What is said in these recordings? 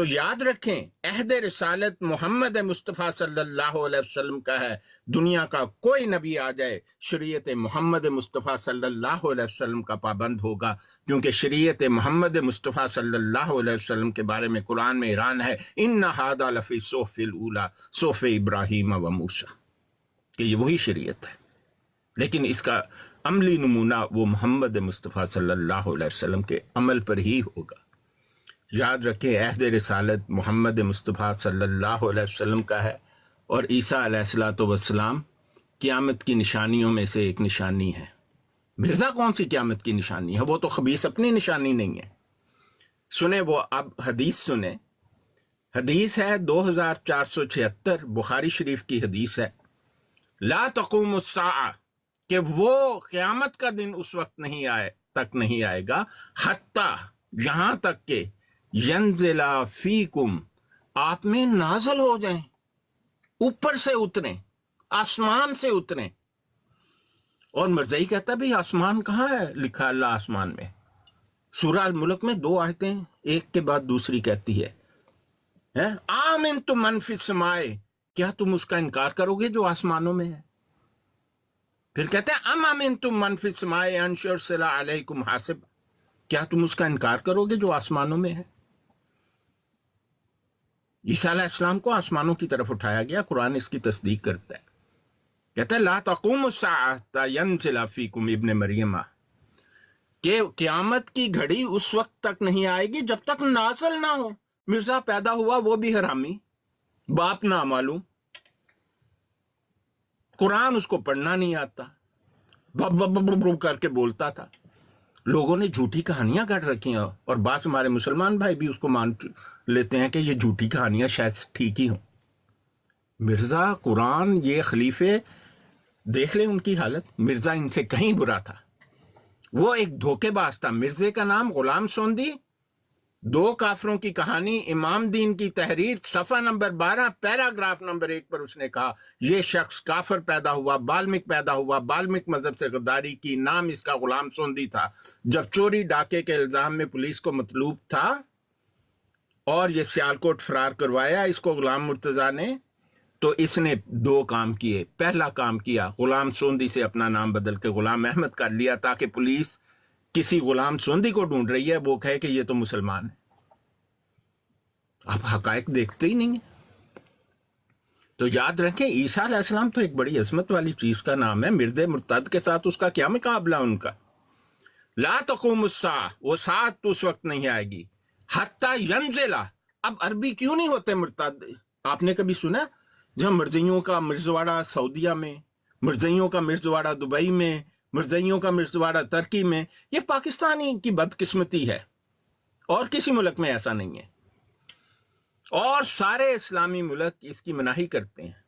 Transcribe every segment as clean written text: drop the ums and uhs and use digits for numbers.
تو یاد رکھیں عہد رسالت محمد مصطفیٰ صلی اللہ علیہ وسلم کا ہے. دنیا کا کوئی نبی آ جائے شریعت محمد مصطفیٰ صلی اللہ علیہ وسلم کا پابند ہوگا، کیونکہ شریعت محمد مصطفیٰ صلی اللہ علیہ وسلم کے بارے میں قرآن میں اعلان ہے ان ھذا لفی الصحف الاولی صحف ابراہیم و موسیٰ، کہ یہ وہی شریعت ہے، لیکن اس کا عملی نمونہ وہ محمد مصطفیٰ صلی اللہ علیہ وسلم کے عمل پر ہی ہوگا. یاد رکھیں عہد رسالت محمد مصطفیٰ صلی اللہ علیہ وسلم کا ہے، اور عیسیٰ علیہ الصلوۃ والسلام قیامت کی نشانیوں میں سے ایک نشانی ہے. مرزا کون سی قیامت کی نشانی ہے؟ وہ تو خبیث اپنی نشانی نہیں ہے. سنیں وہ اب حدیث سنیں. حدیث ہے 2476 بخاری شریف کی حدیث ہے، لا تقوم الساعہ، کہ وہ قیامت کا دن اس وقت نہیں آئے گا حتیٰ، یہاں تک کہ ینزل فیکم، آپ میں نازل ہو جائیں، اوپر سے اتریں، آسمان سے اتریں. اور مرزائی کہتا ہے بھی آسمان کہاں ہے لکھا اللہ آسمان میں؟ سورہ الملک میں 2 آیتیں ایک کے بعد دوسری کہتی ہے آمنتم من فی السماء، کیا تم اس کا انکار کرو گے جو آسمانوں میں ہے؟ پھر کہتے ہیں ام آمنتم من فی السماء ان یرسل علیکم حاصب، کیا تم اس کا انکار کرو گے جو آسمانوں میں ہے؟ عیسیٰ علیہ السلام کو آسمانوں کی طرف اٹھایا گیا، قرآن اس کی تصدیق کرتا ہے. کہتا ہے لا تقوم الساعہ حتی ینزل فیکم ابن مریم، کہ قیامت کی گھڑی اس وقت تک نہیں آئے گی جب تک نازل نہ ہو. مرزا پیدا ہوا وہ بھی حرامی، باپ نہ معلوم، قرآن اس کو پڑھنا نہیں آتا، بب بب بب بب کر کے بولتا تھا. لوگوں نے جھوٹی کہانیاں گڑھ رکھی ہیں، اور بعض ہمارے مسلمان بھائی بھی اس کو مان لیتے ہیں کہ یہ جھوٹی کہانیاں شاید ٹھیک ہی ہوں. مرزا قرآن، یہ خلیفے دیکھ لیں ان کی حالت، مرزا ان سے کہیں برا تھا. وہ ایک دھوکے باز تھا. مرزے کا نام غلام سوندی، 2 کافروں کی کہانی، امام دین کی تحریر، صفحہ نمبر 12 پیراگراف نمبر 1 پر اس نے کہا یہ شخص کافر پیدا ہوا، بالمک پیدا ہوا، بالمک مذہب سے غداری کی، نام اس کا غلام سوندی تھا. جب چوری ڈاکے کے الزام میں پولیس کو مطلوب تھا اور یہ سیالکوٹ فرار کروایا اس کو غلام مرتضیٰ نے، تو اس نے 2 کام کیے. پہلا کام کیا، غلام سوندی سے اپنا نام بدل کے غلام احمد کر لیا، تاکہ پولیس کسی غلام سوندی کو ڈھونڈ رہی ہے وہ کہے کہ یہ تو مسلمان ہے. آپ حقائق دیکھتے ہی نہیں ہیں. تو یاد رکھیں عیسیٰ علیہ السلام تو ایک بڑی عظمت والی چیز کا نام ہے، مرد مرتد کے ساتھ اس کا کیا مقابلہ ان کا. لا تقوم الساعہ، وہ ساعت اس وقت نہیں آئے گی حتی ینزل. اب عربی کیوں نہیں ہوتے مرتد؟ آپ نے کبھی سنا جب مرزیوں کا مرزواڑہ سعودیہ میں، مرزیوں کا مرزواڑہ دبئی میں، مرزیوں کا مرزواڑہ ترکی میں؟ یہ پاکستانی کی بدقسمتی ہے، اور کسی ملک میں ایسا نہیں ہے، اور سارے اسلامی ملک اس کی مناہی کرتے ہیں.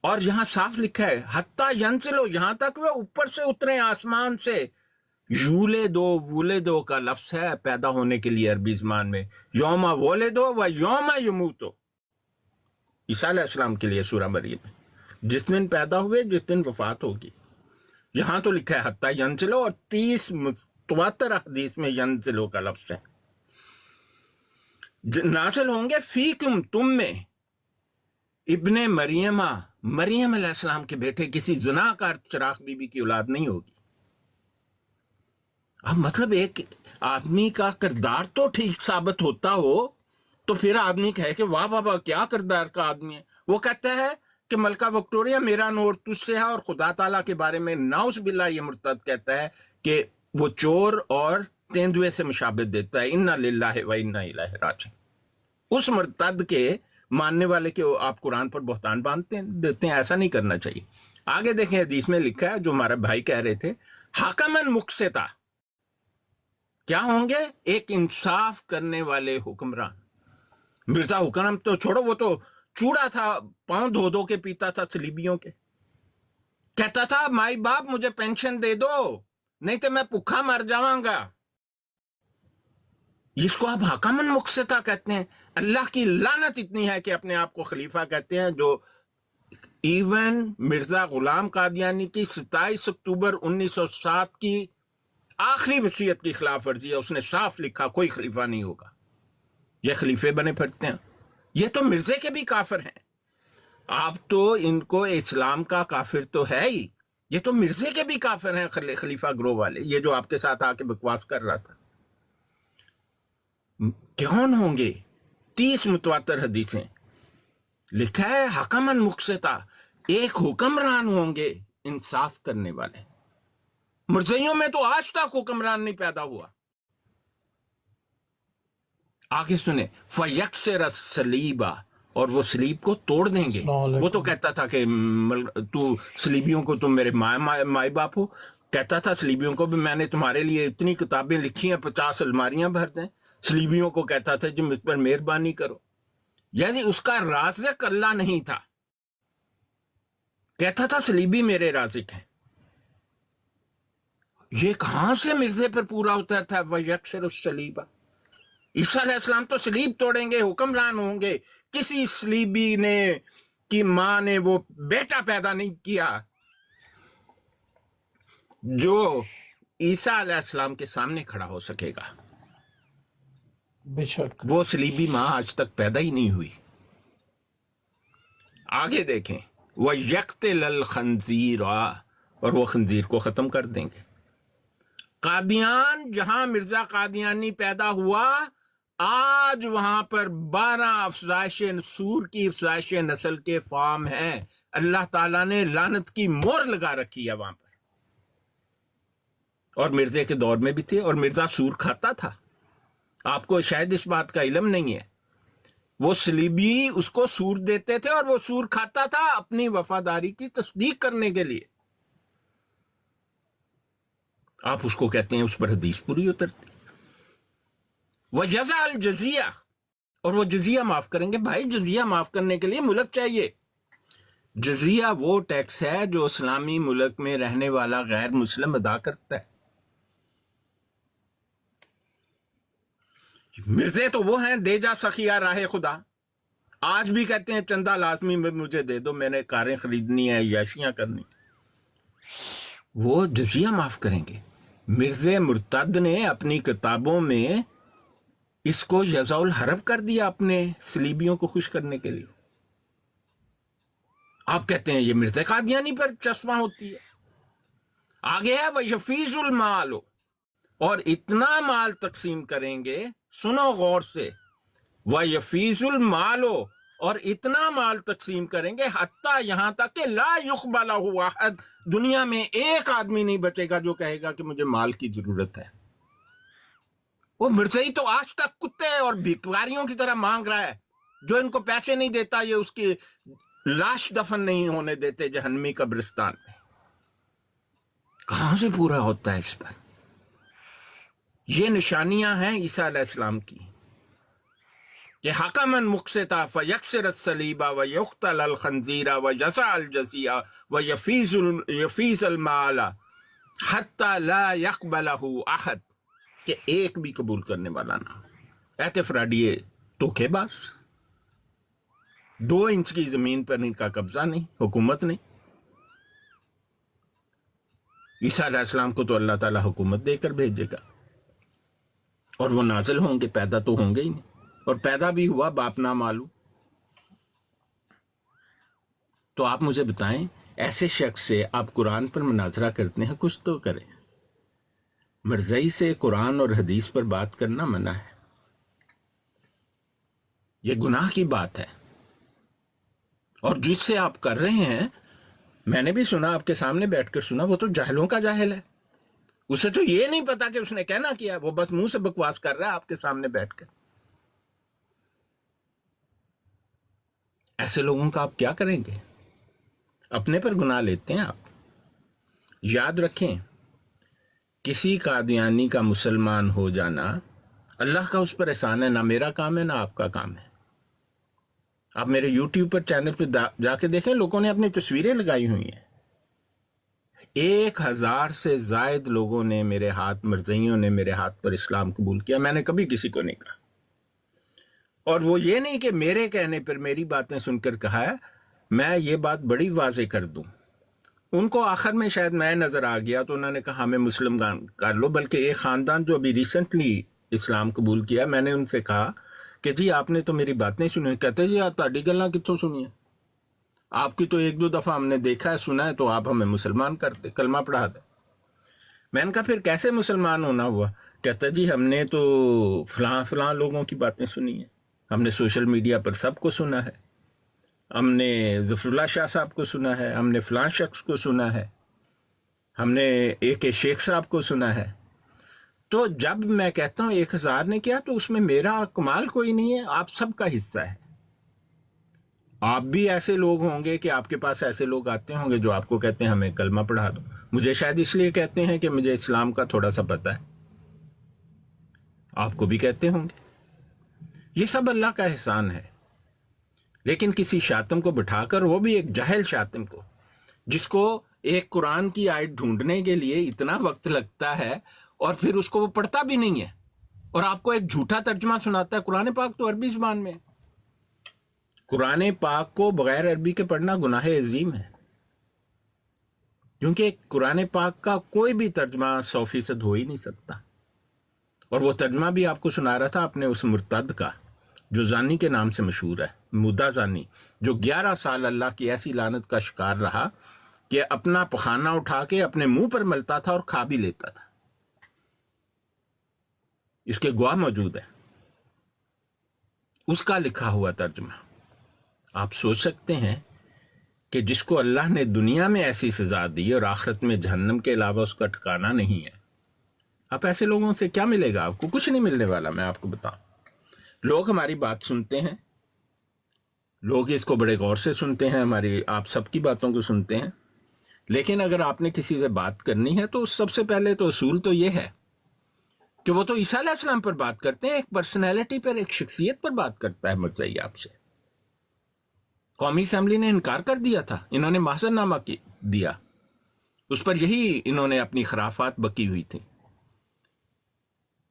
اور یہاں صاف لکھا ہے حتی ینزلو، یہاں تک وہ اوپر سے اتریں آسمان سے. وولدو کا لفظ ہے پیدا ہونے کے لیے عربی زبان میں، یوم وولدو و یوم یموتو، عیسیٰ علیہ السلام کے لیے سورہ مریم میں، جس دن پیدا ہوئے جس دن وفات ہوگی. یہاں تو لکھا ہے حتی ینزلو، اور 30 متواتر حدیث میں ینزلو کا لفظ ہے. نازل ہوں گے فیکم، تم میں، ابن مریم، مریم علیہ السلام کے بیٹے، کسی زناکار چراغ بی بی کی اولاد نہیں ہوگی. اب مطلب ایک آدمی کا کردار تو ٹھیک ثابت ہوتا ہو تو پھر آدمی کہے کہ واہ بابا کیا کردار کا آدمی ہے. وہ کہتا ہے کہ ملکہ وکٹوریہ میرا نور تجھ سے ہے، اور خدا تعالیٰ کے بارے میں نعوذ باللہ یہ مرتد کہتا ہے کہ وہ چور اور تیندوے سے مشابہت دیتا ہے. انا للہ و انا الیہ راجعون. اس مرتد کے ماننے والے کے آپ قرآن پر بہتان باندھتے دیتے ہیں، ایسا نہیں کرنا چاہیے. آگے دیکھیں حدیث میں لکھا ہے جو ہمارے بھائی کہہ رہے تھے، حاکمن مقسطا، کیا ہوں گے؟ ایک انصاف کرنے والے حکمران. مرزا حکم تو چھوڑو، وہ تو چوڑا تھا، پاؤں دھو دھو کے پیتا تھا صلیبیوں کے. کہتا تھا مائی باپ مجھے پینشن دے دو نہیں تو میں بھوکا مر جاؤں گا. اس کو آپ حاکمن مقسطا کہتے ہیں. اللہ کی لعنت اتنی ہے کہ اپنے آپ کو خلیفہ کہتے ہیں، جو ایون مرزا غلام قادیانی کی 27 اکتوبر 1907 کی آخری وصیت کی خلاف ورزی ہے. اس نے صاف لکھا کوئی خلیفہ نہیں ہوگا. یہ خلیفے بنے پھرتے ہیں. یہ تو مرزے کے بھی کافر ہیں. آپ تو ان کو اسلام کا کافر تو ہے ہی، یہ تو مرزے کے بھی کافر ہیں خلیفہ گروہ والے. یہ جو آپ کے ساتھ آ کے بکواس کر رہا تھا، کون ہوں گے؟ 30 متواتر حدیثیں لکھا ہے حکمن مقسطا، ایک حکمران ہوں گے انصاف کرنے والے. مرزیوں میں تو آج تک حکمران نہیں پیدا ہوا. آگے سنیں، فَيَكْسِرَ الصَّلِيبَ، اور وہ سلیب کو توڑ دیں گے. وہ تو کہتا تھا کہ تو سلیبیوں کو تم میرے مائی باپ ہو. کہتا تھا سلیبیوں کو بھی میں نے تمہارے لیے اتنی کتابیں لکھی ہیں 50 الماریاں بھر دیں. سلیبیوں کو کہتا تھا جو مجھ پر مہربانی کرو. یعنی اس کا رازق اللہ نہیں تھا. کہتا تھا سلیبی میرے رازق ہیں. یہ کہاں سے مرزے پر پورا اترتا ہے وَيَكْسِرُ الصَّلِيبَ؟ عیسیٰ علیہ السلام تو سلیب توڑیں گے، حکمران ہوں گے. کسی سلیبی نے کی ماں نے وہ بیٹا پیدا نہیں کیا جو عیسیٰ علیہ السلام کے سامنے کھڑا ہو سکے گا. بے شک. وہ سلیبی ماں آج تک پیدا ہی نہیں ہوئی. آگے دیکھیں، وَيَقْتِلَ الْخَنْزِيرَ، اور وہ خنزیر کو ختم کر دیں گے. قادیان، جہاں مرزا قادیانی پیدا ہوا، آج وہاں پر 12 افزائش سور کی افزائش نسل کے فارم ہیں. اللہ تعالیٰ نے لعنت کی مور لگا رکھی ہے وہاں پر. اور مرزے کے دور میں بھی تھے، اور مرزا سور کھاتا تھا. آپ کو شاید اس بات کا علم نہیں ہے. وہ سلیبی اس کو سور دیتے تھے اور وہ سور کھاتا تھا اپنی وفاداری کی تصدیق کرنے کے لیے. آپ اس کو کہتے ہیں اس پر حدیث پوری اترتی. وَجَزَعَ الْجَزِيَّةَ، اور وہ جزیہ معاف کریں گے. بھائی جزیہ معاف کرنے کے لیے ملک چاہیے. جزیہ وہ ٹیکس ہے جو اسلامی ملک میں رہنے والا غیر مسلم ادا کرتا ہے. مرزے تو وہ ہیں دے جا سخیا راہ خدا. آج بھی کہتے ہیں چندہ لازمی مجھے دے دو، میں نے کاریں خریدنی ہے، یاشیاں کرنی. وہ جزیہ معاف کریں گے. مرزے مرتد نے اپنی کتابوں میں اس کو یضع الحرب کر دیا اپنے سلیبیوں کو خوش کرنے کے لیے. آپ کہتے ہیں یہ مرزا قادیانی پر چشمہ ہوتی ہے. آگے ہے وَيَفِيضُ الْمَالُ، اور اتنا مال تقسیم کریں گے. سنو غور سے، وَيَفِيضُ الْمَالُ، اور اتنا مال تقسیم کریں گے حتیٰ یہاں تک کہ لا يُقْبَلَ أَحَدٌ، دنیا میں ایک آدمی نہیں بچے گا جو کہے گا کہ مجھے مال کی ضرورت ہے. وہ مرزائی تو آج تک کتے اور بھکاریوں کی طرح مانگ رہا ہے. جو ان کو پیسے نہیں دیتا یہ اس کی لاش دفن نہیں ہونے دیتے جہنمی قبرستان میں. کہاں سے پورا ہوتا ہے اس پر؟ یہ نشانیاں ہیں عیسیٰ علیہ السلام کی کہ حکمن مقسطا فیکسر الصلیب ویقتل الخنزیر ویجزع الجزیہ ویفیض المال حتی لا یقبلہ احد، کہ ایک بھی قبول کرنے والا نہ ہو. ایت فراڈیے دھوکے باز. 2 انچ کی زمین پر ان کا قبضہ نہیں، حکومت نہیں. عیسیٰ علیہ السلام کو تو اللہ تعالیٰ حکومت دے کر بھیجے گا، اور وہ نازل ہوں گے، پیدا تو ہوں گے ہی نہیں. اور پیدا بھی ہوا باپ نہ معلوم. تو آپ مجھے بتائیں، ایسے شخص سے آپ قرآن پر مناظرہ کرتے ہیں، کچھ تو کریں. مرزائی سے قرآن اور حدیث پر بات کرنا منع ہے. یہ گناہ کی بات ہے. اور جس سے آپ کر رہے ہیں، میں نے بھی سنا، آپ کے سامنے بیٹھ کر سنا، وہ تو جاہلوں کا جاہل ہے. اسے تو یہ نہیں پتا کہ اس نے کہنا کیا، وہ بس منہ سے بکواس کر رہا ہے آپ کے سامنے بیٹھ کر. ایسے لوگوں کا آپ کیا کریں گے؟ اپنے پر گناہ لیتے ہیں آپ. یاد رکھیں، کسی قادیانی کا مسلمان ہو جانا اللہ کا اس پر احسان ہے. نہ میرا کام ہے، نہ آپ کا کام ہے. آپ میرے یوٹیوب پر چینل پہ جا کے دیکھیں، لوگوں نے اپنی تصویریں لگائی ہوئی ہیں. 1000 سے زائد لوگوں نے میرے ہاتھ، مرزائیوں نے میرے ہاتھ پر اسلام قبول کیا. میں نے کبھی کسی کو نہیں کہا. اور وہ یہ نہیں کہ میرے کہنے پر، میری باتیں سن کر کہا ہے. میں یہ بات بڑی واضح کر دوں، ان کو آخر میں شاید میں نظر آ گیا تو انہوں نے کہا ہمیں مسلم کر لو. بلکہ ایک خاندان جو ابھی ریسنٹلی اسلام قبول کیا، میں نے ان سے کہا کہ جی آپ نے تو میری باتیں سنی. کہتے جی آپ تہاڈی گلاں کتھوں سنی ہیں؟ آپ کی تو ایک دو دفعہ ہم نے دیکھا ہے سنا ہے تو آپ ہمیں مسلمان کرتے, کلمہ پڑھا دیں. میں نے کہا پھر کیسے مسلمان ہونا ہوا؟ کہتا جی ہم نے تو فلاں فلاں لوگوں کی باتیں سنی ہیں, ہم نے سوشل میڈیا پر سب کو سنا ہے, ہم نے ظفر اللہ شاہ صاحب کو سنا ہے, ہم نے فلاں شخص کو سنا ہے, ہم نے ایک شیخ صاحب کو سنا ہے. تو جب میں کہتا ہوں 1000 نے کیا تو اس میں میرا کمال کوئی نہیں ہے, آپ سب کا حصہ ہے. آپ بھی ایسے لوگ ہوں گے کہ آپ کے پاس ایسے لوگ آتے ہوں گے جو آپ کو کہتے ہیں ہمیں کلمہ پڑھا دو. مجھے شاید اس لیے کہتے ہیں کہ مجھے اسلام کا تھوڑا سا پتہ ہے, آپ کو بھی کہتے ہوں گے. یہ سب اللہ کا احسان ہے. لیکن کسی شاتم کو بٹھا کر, وہ بھی ایک جاہل شاتم کو, جس کو ایک قرآن کی آیت ڈھونڈنے کے لیے اتنا وقت لگتا ہے اور پھر اس کو وہ پڑھتا بھی نہیں ہے, اور آپ کو ایک جھوٹا ترجمہ سناتا ہے. قرآن پاک تو عربی زبان میں ہے. قرآن پاک کو بغیر عربی کے پڑھنا گناہ عظیم ہے, کیونکہ قرآن پاک کا کوئی بھی ترجمہ 100% ہو ہی نہیں سکتا. اور وہ ترجمہ بھی آپ کو سنا رہا تھا اپنے اس مرتد کا جو زانی کے نام سے مشہور ہے, مدہ زانی, جو 11 سال اللہ کی ایسی لعنت کا شکار رہا کہ اپنا پخانہ اٹھا کے اپنے منہ پر ملتا تھا اور کھا بھی لیتا تھا. اس کے گواہ موجود ہے, اس کا لکھا ہوا ترجمہ. آپ سوچ سکتے ہیں کہ جس کو اللہ نے دنیا میں ایسی سزا دی اور آخرت میں جہنم کے علاوہ اس کا ٹھکانہ نہیں ہے, آپ ایسے لوگوں سے کیا ملے گا؟ آپ کو کچھ نہیں ملنے والا. میں آپ کو بتاؤں, لوگ ہماری بات سنتے ہیں, لوگ اس کو بڑے غور سے سنتے ہیں, ہماری آپ سب کی باتوں کو سنتے ہیں, لیکن اگر آپ نے کسی سے بات کرنی ہے تو سب سے پہلے تو اصول تو یہ ہے کہ وہ تو عیسیٰ علیہ السلام پر بات کرتے ہیں, ایک پرسنالٹی پر, ایک شخصیت پر بات کرتا ہے مرزائی آپ سے. قومی اسمبلی نے انکار کر دیا تھا, انہوں نے محضر نامہ دیا, اس پر یہی انہوں نے اپنی خرافات بکی ہوئی تھی.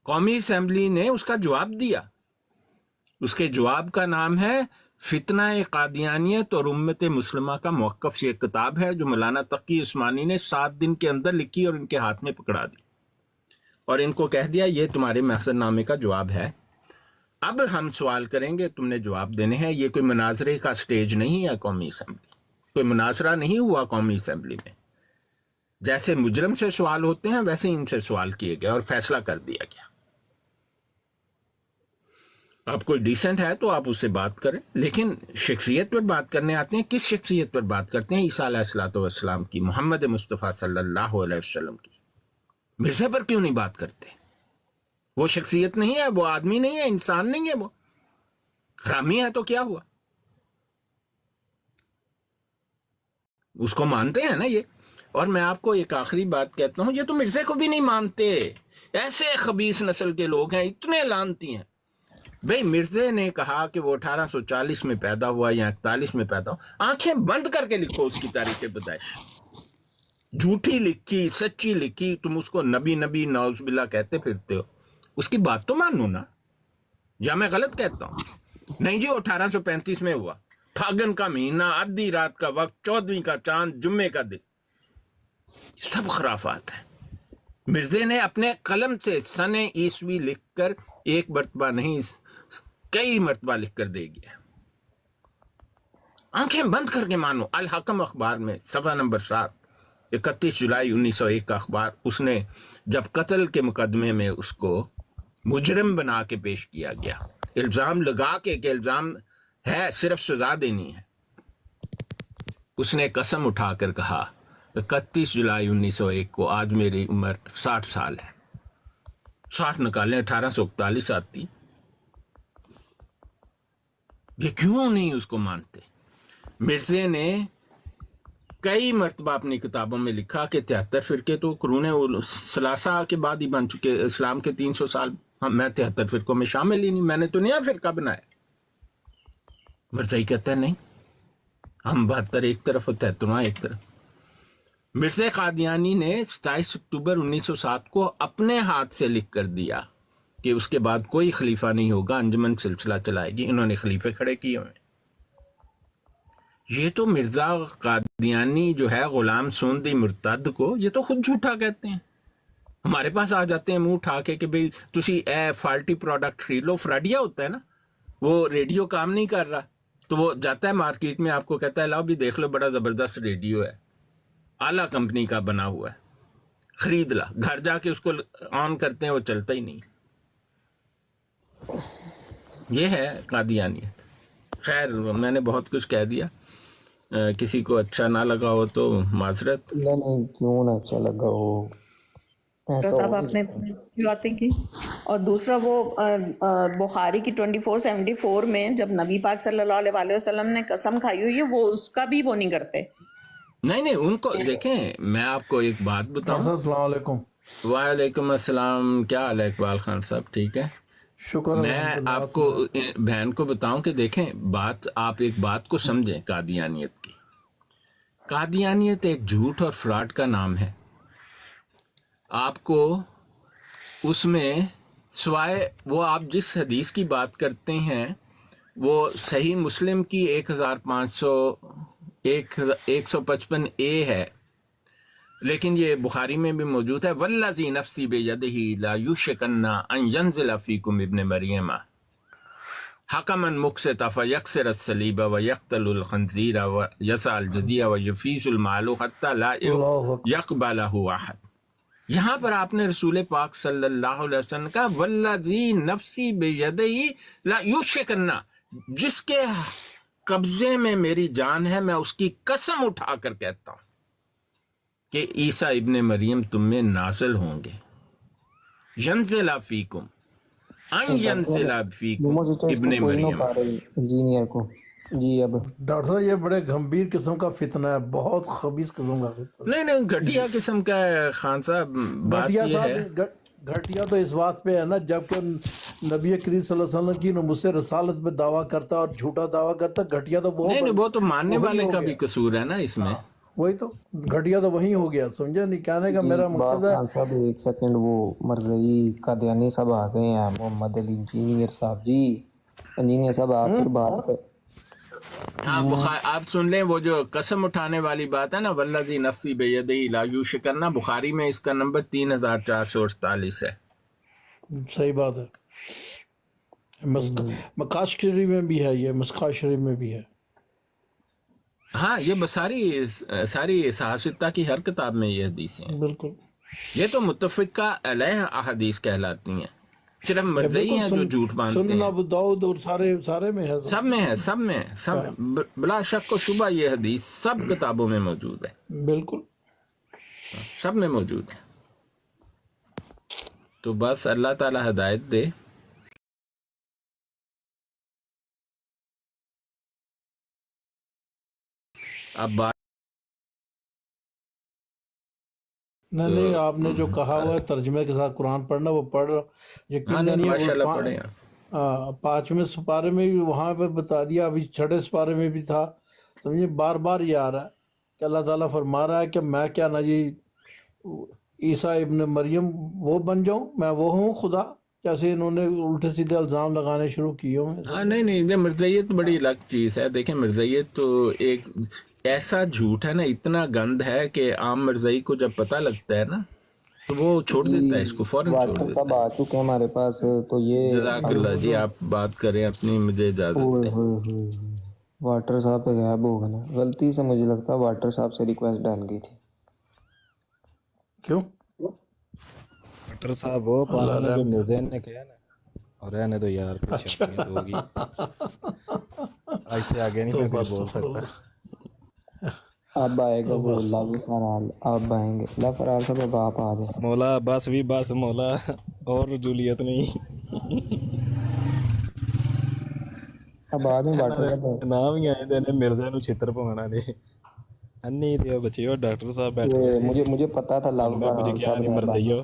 قومی اسمبلی نے اس کا جواب دیا, اس کے جواب کا نام ہے فتنہ قادیانیت اور امت مسلمہ کا موقف. یہ کتاب ہے جو مولانا تقی عثمانی نے 7 دن کے اندر لکھی اور ان کے ہاتھ میں پکڑا دی, اور ان کو کہہ دیا یہ تمہارے محضر نامے کا جواب ہے. اب ہم سوال کریں گے, تم نے جواب دینے ہیں. یہ کوئی مناظرے کا سٹیج نہیں ہے قومی اسمبلی, کوئی مناظرہ نہیں ہوا قومی اسمبلی میں. جیسے مجرم سے سوال ہوتے ہیں ویسے ان سے سوال کیے گئے اور فیصلہ کر دیا گیا. آپ کوئی ڈیسنٹ ہے تو آپ اس سے بات کریں, لیکن شخصیت پر بات کرنے آتے ہیں. کس شخصیت پر بات کرتے ہیں؟ عیسیٰ علیہ الصلوۃ والسلام کی, محمد مصطفیٰ صلی اللہ علیہ وسلم کی. مرزا پر کیوں نہیں بات کرتے؟ وہ شخصیت نہیں ہے, وہ آدمی نہیں ہے, انسان نہیں ہے, وہ حرامی ہے تو کیا ہوا؟ اس کو مانتے ہیں نا یہ. اور میں آپ کو ایک آخری بات کہتا ہوں, یہ تو مرزے کو بھی نہیں مانتے. ایسے خبیث نسل کے لوگ ہیں, اتنے لعنتی ہیں. بھئی مرزے نے کہا کہ وہ 1840 میں پیدا ہوا یا 41 میں پیدا ہوا, آنکھیں بند کر کے لکھو اس کی تاریخ پیدائش. جھوٹی لکھی, سچی لکھی, تم اس کو نبی نبی نعوذ باللہ کہتے پھرتے ہو. اس کی بات تو مانو نا, یا میں غلط کہتا ہوں؟ نہیں جی, وہ 1835 میں ہوا, پھاگن کا مہینہ, آدھی رات کا وقت, 14ویں کا چاند, جمعے کا دن. سب خرافات ہیں. مرزے نے اپنے قلم سے سن عیسوی لکھ کر ایک مرتبہ نہیں کئی مرتبہ لکھ کر دے گیا. آنکھیں بند کر کے مانو. الحکم اخبار میں صفحہ نمبر 7, 31 جولائی 1901 کا اخبار. اس نے جب قتل کے مقدمے میں اس کو مجرم بنا کے پیش کیا گیا, الزام لگا کے کہ الزام ہے, صرف سزا دینی ہے, اس نے قسم اٹھا کر کہا 31 جولائی 1901 کو آج میری عمر 60 سال ہے. 60 نکالیں, 1841 آتی. یہ کیوں نہیں اس کو مانتے؟ مرزے نے کئی مرتبہ اپنی کتابوں میں لکھا کہ 73 فرقے تو قرون ثلاثہ کے بعد ہی بن چکے. اسلام کے 300 سال میں 73 فرقوں میں شامل ہی نہیں, میں نے تو نیا فرقہ بنایا. مرزائی کہتا ہے نہیں, ہم 72 ایک طرف اور 73 ایک طرف. مرزا قادیانی نے 27 اکتوبر 1907 کو اپنے ہاتھ سے لکھ کر دیا کہ اس کے بعد کوئی خلیفہ نہیں ہوگا, انجمن سلسلہ چلائے گی. انہوں نے خلیفے کھڑے کیے ہوئے. یہ تو مرزا قادیانی جو ہے غلام سوندی مرتد کو, یہ تو خود جھوٹا کہتے ہیں. ہمارے پاس آ جاتے ہیں منہ اٹھا کے کہ بھئی تسی اے فالٹی پروڈکٹ خرید لو. فراڈیا ہوتا ہے نا, وہ ریڈیو کام نہیں کر رہا تو وہ جاتا ہے مارکیٹ میں، آپ کو کہتا ہے لاؤ بھی دیکھ لو، بڑا زبردست ریڈیو ہے، اعلیٰ کمپنی کا بنا ہوا ہے، خرید لا. گھر جا کے اس کو آن کرتے ہیں، وہ چلتا ہی نہیں. یہ ہے قادیانیت. خیر میں نے بہت کچھ کہہ دیا، کسی کو اچھا نہ لگا ہو تو معذرت. نہیں کیوں نہ اچھا لگا ہو، ایسا صاحب ہو آپ نے باتیں کی. اور دوسرا وہ بخاری کی 2474 میں جب نبی پاک صلی اللہ علیہ وسلم نے قسم کھائی ہوئی ہے، وہ اس کا بھی وہ نہیں کرتے. نہیں ان کو دیکھیں، میں آپ کو ایک بات بتاؤں. السلام علیکم. وعلیکم السلام، کیا حال ہے اقبال خان صاحب؟ ٹھیک ہے. شکر میں الحمدللہ. آپ کو بہن کو بتاؤں کہ دیکھیں آپ ایک بات کو سمجھیں قادیانیت کی. قادیانیت ایک جھوٹ اور فراڈ کا نام ہے. آپ کو اس میں سوائے وہ آپ جس حدیث کی بات کرتے ہیں وہ صحیح مسلم کی 1555 ہے، لیکن یہ بخاری میں بھی موجود ہے. والذی نفسی بیدہ لا یوشکن ان ینزل فیکم ابن مریم حکما مقسطا فیکسر الصلیب ویقتل الخنزیر ویسع الجزیہ ویفیض المال حتی لا یقبلہ احد. یہاں پر آپ نے رسول پاک صلی اللہ علیہ وسلم کا والذی نفسی بیدہ لا یوشکن، جس کے قبضے میں میری جان ہے، میں اس کی قسم اٹھا کر کہتا ہوں کہ عیسیٰ ابن مریم تم میں نازل ہوں گے. ینزل فیکم ان ینزل فیکم ابن مریم. انجینئر کو جی. اب ڈاکٹر صاحب یہ بڑے گھمبیر قسم کا فتنہ ہے، بہت خبیث قسم کا فتنہ. نہیں گھٹیا قسم کا ہے خان صاحب. بات گھٹیا یہ ہے صاحب، گھٹیا تو اس بات پہ ہے نا جبکہ نبی کریم صلی اللہ علیہ وسلم کی مجھ سے رسالت پہ دعویٰ کرتا اور جھوٹا دعویٰ کرتا. گھٹیا تو وہ تو ماننے والے کا بھی قصور ہے نا اس میں. وہی تو گھٹیا تو وہیں ہو گیا، سمجھے نہیں کہنے کا میرا مقصد ہے. خان صاحب ایک سیکنڈ، وہ مرزئی قادیانی صاحب آ گئے ہیں، محمد علی انجینئر صاحب. جی انجینئر صاحب آپ پھر بات پہ آپ سن لیں وہ جو قسم اٹھانے والی بات ہے نا، والذی نفسی بیدہ لا یوشکن، بخاری میں اس کا نمبر 3448 ہے. صحیح بات ہے. مکاش شریف میں بھی ہے، یہ مسکا شریف میں بھی ہے. ہاں یہ ساری صحافتہ کی ہر کتاب میں یہ حدیثیں ہیں. بالکل. یہ تو متفقہ علیہ احادیث کہلاتی ہیں. صرف مرزئی ہیں جو جھوٹ مانتے سنن ہیں. ابو داؤد اور سارے میں ہے. سب بلا شک و شبہ یہ حدیث سب کتابوں میں موجود ہے. بالکل سب میں موجود ہے. تو بس اللہ تعالی ہدایت دے. اب بات نہیں آپ نے جو کہا ہوا ہے ترجمے کے ساتھ قرآن پڑھنا، وہ پڑھ یقین نہیں. ماشاءاللہ پڑھیں آپ. 5ویں سپارے میں بھی وہاں پہ بتا دیا، ابھی 6 سپارے میں بھی تھا. سمجھے بار بار یہ آ رہا ہے کہ اللہ تعالیٰ فرما رہا ہے کہ میں کیا نہ جی عیسیٰ ابن مریم وہ بن جاؤں، میں وہ ہوں خدا. جیسے انہوں نے الٹے سیدھے الزام لگانے شروع کیے ہوں. ہاں نہیں مرزائیت بڑی الگ چیز ہے. دیکھیں مرزائیت تو ایک ایسا جھوٹ ہے نا، اتنا گند ہے کہ عام مرزائی کو جب پتہ لگتا ہے نا تو وہ چھوڑ دیتا ہے اس کو، فوراً چھوڑ دیتا سب آ چکے ہیں ہمارے پاس. تو یہ جزاک اللہ جی، آپ بات کریں اپنی، مجھے اجازت دیں. واٹر صاحب پہ غائب ہو گئے نا، غلطی سے مجھے لگتا ہے واٹر صاحب سے ریکویسٹ ڈال گئی تھی. کیوں؟ ڈاکٹر صاحب وہ پانا نے جو میزین نے کیا نا، اور رہنے دو یار کچھ اپنی تو ہوگی، ایسے آگے نہیں میں کچھ بول سکتا. اب آئے گا وہ لو فرال، اب آئیں گے لو فرال صاحب. اب آپ آ جائیں مولا، بس بھی بس مولا، اور رجولیت نہیں. اب آ جائیں واٹر صاحب. نام ہی آئے دینے مرزا نو چھتر پوانا دے انی دیو بچے ہو. ڈاکٹر صاحب بیٹھے مجھے پتا تھا لو میں کچھ فرال کیا نہیں صاحب. مرزائیو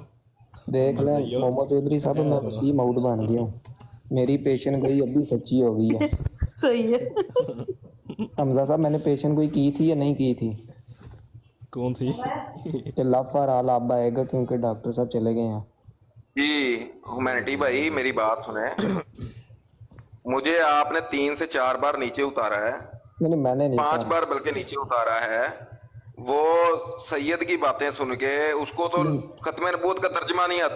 دیکھ لیں محمد چودھری صاحب، میں وسیع مؤڈ بن گیا ہوں. میری پیشن گوئی ابھی سچی ہو گئی ہے. صحیح ہے. حمزہ صاحب میں نے پیشن گوئی کی تھی یا نہیں کی تھی؟ کون سی؟ کہ لو فرال اب آئے گا کیونکہ ڈاکٹر صاحب چلے گئے ہیں. جی ہیومینٹی بھائی میری بات سنیں، مجھے آپ نے 3 سے 4 بار نیچے اتارا ہے، نہیں میں نے نہیں 5 بار بلکہ نیچے اتارا ہے. وہ سید کی باتیں سن کے اس کو تو ختم نبوت کا ترجمہ نہیں آتا.